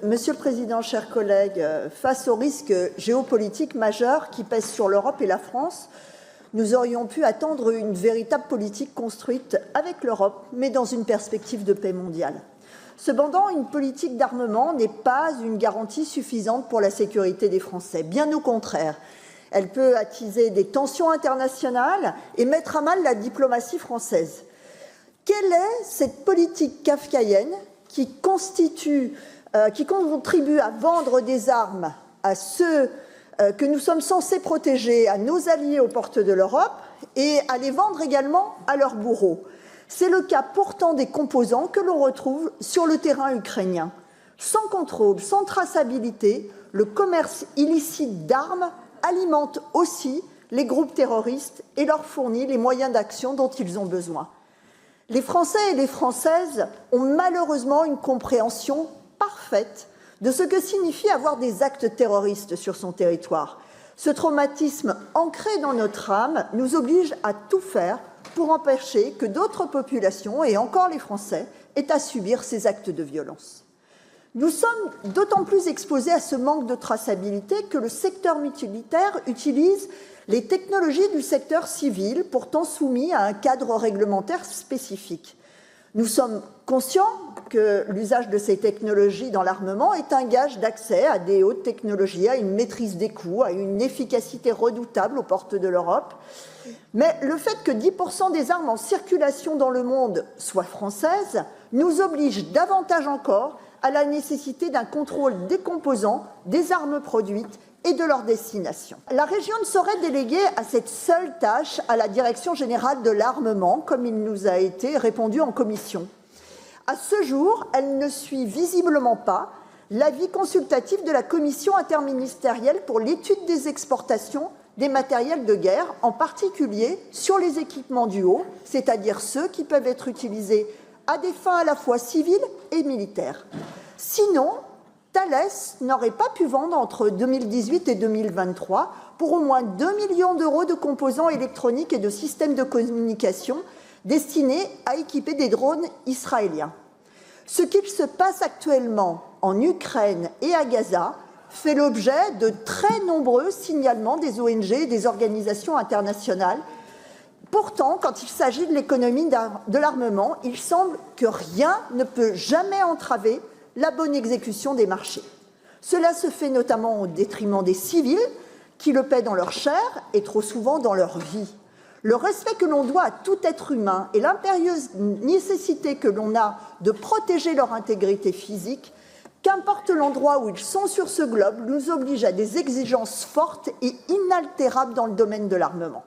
Monsieur le Président, chers collègues, face aux risques géopolitiques majeurs qui pèsent sur l'Europe et la France, nous aurions pu attendre une véritable politique construite avec l'Europe, mais dans une perspective de paix mondiale. Cependant, une politique d'armement n'est pas une garantie suffisante pour la sécurité des Français. Bien au contraire, elle peut attiser des tensions internationales et mettre à mal la diplomatie française. Quelle est cette politique kafkaïenne qui contribue à vendre des armes à ceux que nous sommes censés protéger, à nos alliés aux portes de l'Europe, et à les vendre également à leurs bourreaux? C'est le cas pourtant des composants que l'on retrouve sur le terrain ukrainien. Sans contrôle, sans traçabilité, le commerce illicite d'armes alimente aussi les groupes terroristes et leur fournit les moyens d'action dont ils ont besoin. Les Français et les Françaises ont malheureusement une compréhension parfaite de ce que signifie avoir des actes terroristes sur son territoire. Ce traumatisme ancré dans notre âme nous oblige à tout faire pour empêcher que d'autres populations, et encore les Français, aient à subir ces actes de violence. Nous sommes d'autant plus exposés à ce manque de traçabilité que le secteur militaire utilise les technologies du secteur civil, pourtant soumis à un cadre réglementaire spécifique. Nous sommes conscients que l'usage de ces technologies dans l'armement est un gage d'accès à des hautes technologies, à une maîtrise des coûts, à une efficacité redoutable aux portes de l'Europe. Mais le fait que 10% des armes en circulation dans le monde soient françaises nous oblige davantage encore à la nécessité d'un contrôle des composants, des armes produites et de leur destination. La région ne saurait déléguer à cette seule tâche à la Direction générale de l'armement, comme il nous a été répondu en commission. À ce jour, elle ne suit visiblement pas l'avis consultatif de la Commission interministérielle pour l'étude des exportations des matériels de guerre, en particulier sur les équipements du haut, c'est-à-dire ceux qui peuvent être utilisés à des fins à la fois civiles et militaires. Sinon, Thales n'aurait pas pu vendre entre 2018 et 2023 pour au moins 2 millions d'euros de composants électroniques et de systèmes de communication destinés à équiper des drones israéliens. Ce qu'il se passe actuellement en Ukraine et à Gaza fait l'objet de très nombreux signalements des ONG et des organisations internationales. Pourtant, quand il s'agit de l'économie de l'armement, il semble que rien ne peut jamais entraver la bonne exécution des marchés. Cela se fait notamment au détriment des civils qui le paient dans leur chair et trop souvent dans leur vie. Le respect que l'on doit à tout être humain et l'impérieuse nécessité que l'on a de protéger leur intégrité physique, qu'importe l'endroit où ils sont sur ce globe, nous oblige à des exigences fortes et inaltérables dans le domaine de l'armement.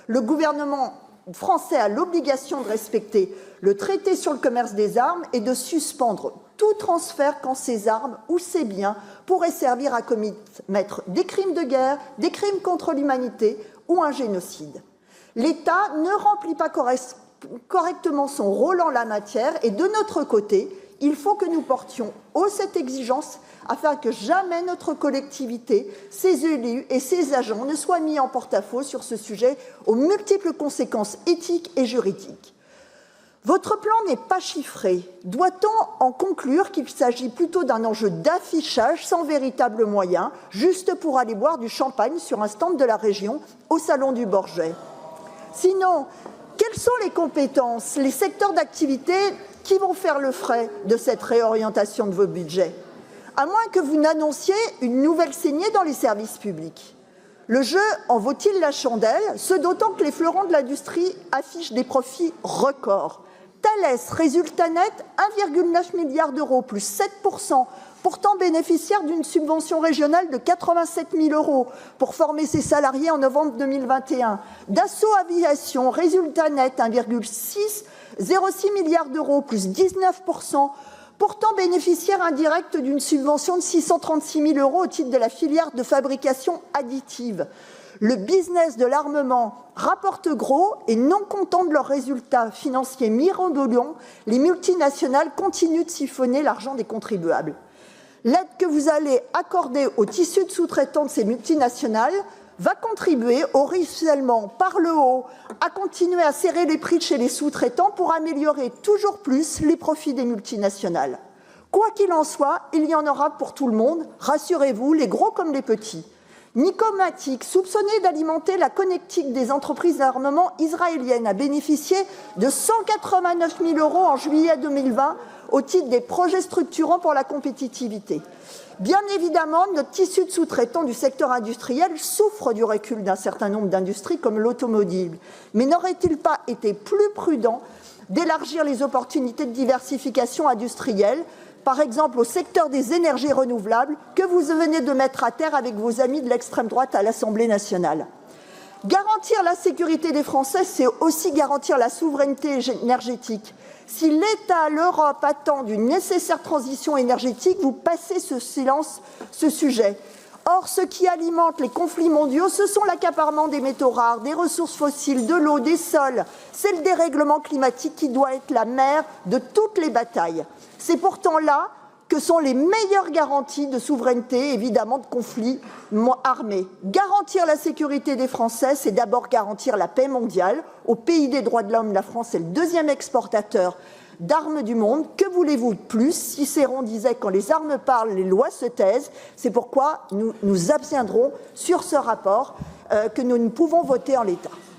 Le gouvernement français a l'obligation de respecter le traité sur le commerce des armes et de suspendre tout transfert quand ces armes ou ces biens pourraient servir à commettre des crimes de guerre, des crimes contre l'humanité ou un génocide. L'État ne remplit pas correctement son rôle en la matière et de notre côté, il faut que nous portions haut cette exigence afin que jamais notre collectivité, ses élus et ses agents ne soient mis en porte-à-faux sur ce sujet aux multiples conséquences éthiques et juridiques. Votre plan n'est pas chiffré. Doit-on en conclure qu'il s'agit plutôt d'un enjeu d'affichage sans véritable moyen, juste pour aller boire du champagne sur un stand de la région au Salon du Bourget? Sinon, quelles sont les compétences, les secteurs d'activité qui vont faire le frais de cette réorientation de vos budgets? À moins que vous n'annonciez une nouvelle saignée dans les services publics. Le jeu en vaut-il la chandelle, ce d'autant que les fleurons de l'industrie affichent des profits records. Thales, résultat net, 1,9 milliard d'euros, plus 7%, pourtant bénéficiaire d'une subvention régionale de 87 000 euros pour former ses salariés en novembre 2021. Dassault Aviation, résultat net, 1,06 milliard d'euros, plus 19%, pourtant bénéficiaire indirect d'une subvention de 636 000 euros au titre de la filière de fabrication additive. Le business de l'armement rapporte gros et non content de leurs résultats financiers mirobolants, les multinationales continuent de siphonner l'argent des contribuables. L'aide que vous allez accorder au tissu de sous-traitants de ces multinationales va contribuer au ruissellement par le haut, à continuer à serrer les prix chez les sous-traitants pour améliorer toujours plus les profits des multinationales. Quoi qu'il en soit, il y en aura pour tout le monde, rassurez-vous, les gros comme les petits. Nicomatic, soupçonné d'alimenter la connectique des entreprises d'armement israéliennes, a bénéficié de 189 000 € en juillet 2020 au titre des projets structurants pour la compétitivité. Bien évidemment, notre tissu de sous-traitants du secteur industriel souffre du recul d'un certain nombre d'industries comme l'automobile. Mais n'aurait-il pas été plus prudent d'élargir les opportunités de diversification industrielle, par exemple au secteur des énergies renouvelables, que vous venez de mettre à terre avec vos amis de l'extrême droite à l'Assemblée nationale? Garantir la sécurité des Français, c'est aussi garantir la souveraineté énergétique. Si l'État, l'Europe attendent une nécessaire transition énergétique, vous passez ce silence ce sujet. Or, ce qui alimente les conflits mondiaux, ce sont l'accaparement des métaux rares, des ressources fossiles, de l'eau, des sols. C'est le dérèglement climatique qui doit être la mère de toutes les batailles. C'est pourtant là que sont les meilleures garanties de souveraineté, évidemment, de conflits armés. Garantir la sécurité des Français, c'est d'abord garantir la paix mondiale. Au pays des droits de l'homme, la France est le deuxième exportateur d'armes du monde. Que voulez-vous de plus? Cicéron disait « Quand les armes parlent, les lois se taisent ». C'est pourquoi nous nous abstiendrons sur ce rapport que nous ne pouvons voter en l'état.